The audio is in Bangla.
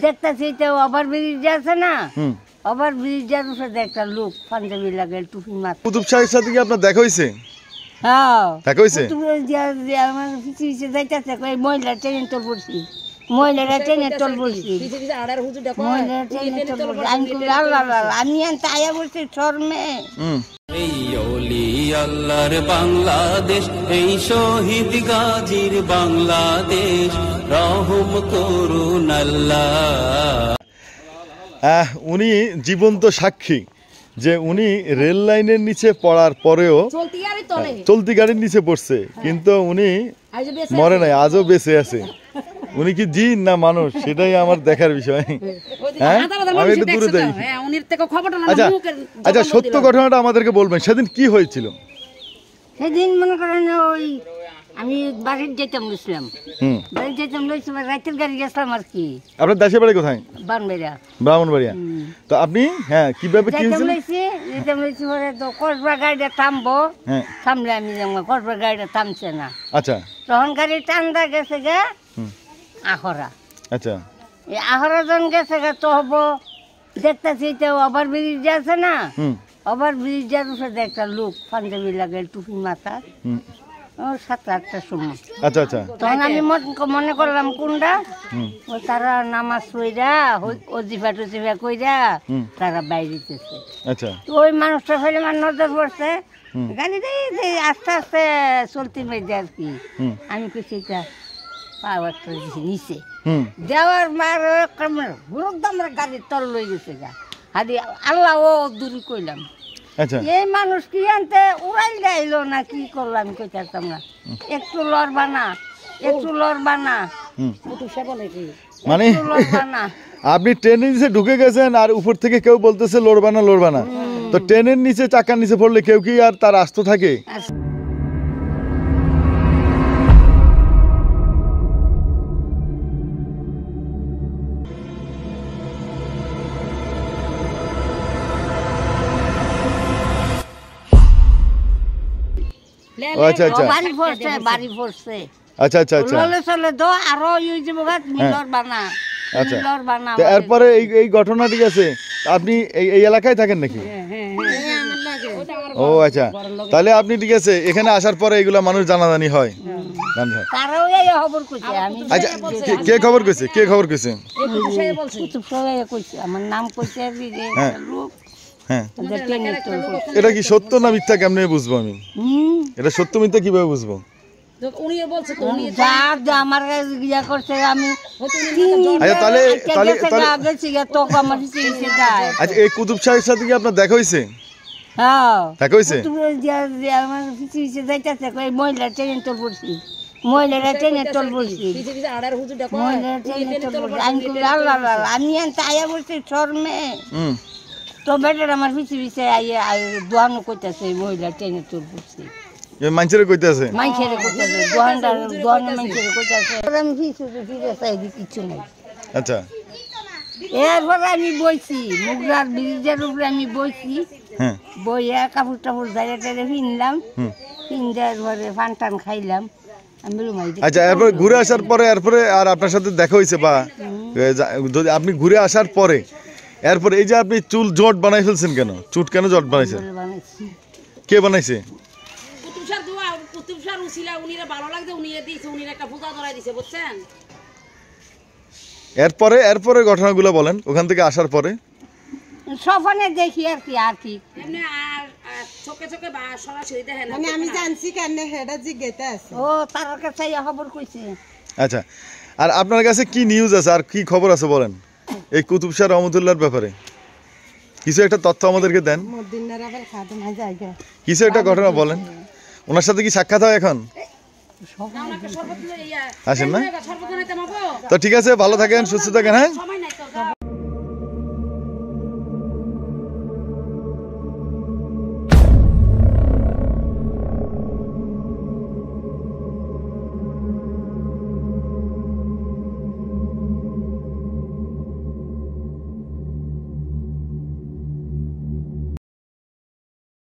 দেখতেছি তো ওভার ব্রিজ আছে না, ওভার ব্রিজের উপরে একটা লোক পাঞ্জাবি লাগে টুপি মাথা। কুতুব শাহের সাথে কি আপনার দেখা হয়েছে? হ্যাঁ দেখা হয়েছে? আমার পিছিয়ে যাইতেছে মহিলা ট্রেনে তোল পড়ছি, মহিলারা ট্রেনে তোল পড়ছি, মহিলারা ট্রেনে তোল পড়ছি। আমি আল্লাহ আমি আয়া বলছি শর্মে। এই ওলি আল্লাহর বাংলাদেশ, এই শহীদ গাজীর বাংলাদেশ, রহম করুন আল্লাহ। উনি জীবন্ত সাক্ষী যে উনি রেল লাইনের নিচে পড়ার পরেও চলতি গাড়ির নিচে পড়ছে, কিন্তু উনি মরে নাই, আজও বেঁচে আছে। উনি কি জিন না মানুষ সেটাই আমার দেখার বিষয়। হ্যাঁ, আমি একটু দূরে যাই। আচ্ছা আচ্ছা, সত্য ঘটনাটা আমাদেরকে বলবেন, সেদিন কি হয়েছিল? সেদিন মনে করেন ওই আমি বাড়ির যেতাম বুঝলাম, বাড়ি যেতাম লইছি রাতের গাড়ি গেছিলাম আর কি। আপনার দেশের বাড়ি কোথায়? বানবাড়িয়া। ব্রাহ্মণবাড়িয়া। তো আপনি হ্যাঁ কিভাবে কি যেতাম লইছি পরে তো কসবা গাড়িটা থামবো, থামলে আমি যাবো, কসবা গাড়িটা থামছে না। আচ্ছা, তখন গাড়ি টান্দা গেছে গে আহরা। আচ্ছা, এই আহরা জন গেছে গে তো হবো দেখতেছি তো ওভার ব্রিজ আছে না, ওভার ব্রিজের উপরে একটা লোক পাঞ্জাবি লাগে টুপি মাথা, 7-8টার সময়। আচ্ছা আচ্ছা, তখন আমি মনে করলাম কোনটা ও তারা নামাজ পড়া অজিফা টজিফা কইরা তারা বাইরেতেছে। আচ্ছা, ওই মানুষটা ফেলে আমার নজর পড়ছে, গাড়ি আস্তে আস্তে চলতে মেয়েছে আর কি। আমি কিছু পাওয়ার নিচে দেওয়ার মার আমরা গাড়ির তল লই গেছে গা হাদি আল্লাহ ও দূরি কইলাম। আচ্ছা, এই মানুষ কি আনতে উড়াই গাইলো না কি করলো আমি কইতাম না, একটু লড়বা না, একটু লড়বা না, মানে আপনি ট্রেনের নিচে ঢুকে গেছেন আর উপর থেকে কেউ বলতেছে লড়বা না লড়বা না, তো ট্রেনের নিচে চাকার নিচে পড়লে কেউ কি আর তার আস্ত থাকে? আচ্ছা আচ্ছা, বাড়ি পড়ছে বাড়ি পড়ছে। আচ্ছা আচ্ছা আচ্ছা, ললে চলে দো আরো ইউজ জবগাত মিলর বানা। আচ্ছা, মিলর বানা। তো এরপরে এই ঘটনা ঠিক আছে, আপনি এই এলাকায় থাকেন নাকি? ও আচ্ছা, তাহলে আপনি ঠিক আছে এখানে আসার পরে এগুলা মানুষ জানাজানি হয়। তারাও এই খবর কইছে। আমি আচ্ছা, কে খবর কইছে? কে খবর কইছে? কুতুব সাহেব কইছে, আমার নাম কইছে আর কি যে লোক। হ্যাঁ, এটা কি সত্য না মিথ্যা কেমনে বুঝবো আমি? এটা সত্য মিথ্যা কিভাবে বুঝবো? আমার ইয়া করছে আমি আচ্ছা, এই কুতুব শাহের সাথে কি আপনার দেখা হয়েছে? হ্যাঁ, দেখা হয়েছে। আমার যাইতেছে মহিলা ট্রেনে তোল পড়ছি, মহিলারা ট্রেনে তোল পড়ছি, আল্লাহ আমি আয়া বলছি শর্মে। তো বেটার আমার পিছিয়ে পিছিয়ে দোয়ানো করতেছে মহিলা ট্রেনে তোল পড়ছি, মানুষের কইতেছে, মানুষের কইতেছে দোয়ানো মানুষের কইতেছে। আমি পিছিয়ে ফিরে চাই কিছু নাই। আচ্ছা, এরপরে আমি বইছি মুগরার ব্রিজের উপরে আমি বইছি, বইয়া কাপড় টাপড় জায়গা টাইরে কিনলাম, কিনবার পরে ফান টান খাইলাম। আচ্ছা, এরপরে ঘুরে আসার পরে এরপরে আর আপনার সাথে দেখা হয়েছে বা যদি আপনি ঘুরে আসার পরে এরপরে এই যে আপনি চুল জট বানাই ফেলছেন কেন? চুট কেন জট বানাইছেন? কে বানাইছে? এরপরে এরপরে ঘটনাগুলো বলেন ওখান থেকে আসার পরে। সফনে দেখি আর কি আর কি আমি জানছি কেন হেডা জিজ্ঞাসা আছে। ও তার কাছে খবর কইছে। আচ্ছা, আর আপনার কাছে কি নিউজ আছে আর কি খবর আছে বলেন এই কুতুব শাহ রহমতুল্লাহর ব্যাপারে? কিছু একটা তথ্য আমাদেরকে দেন, কিছু একটা ঘটনা বলেন। ওনার সাথে কি সাক্ষাৎ হয় এখন? আসেন না? তো ঠিক আছে, ভালো থাকেন, সুস্থ থাকেন। হ্যাঁ।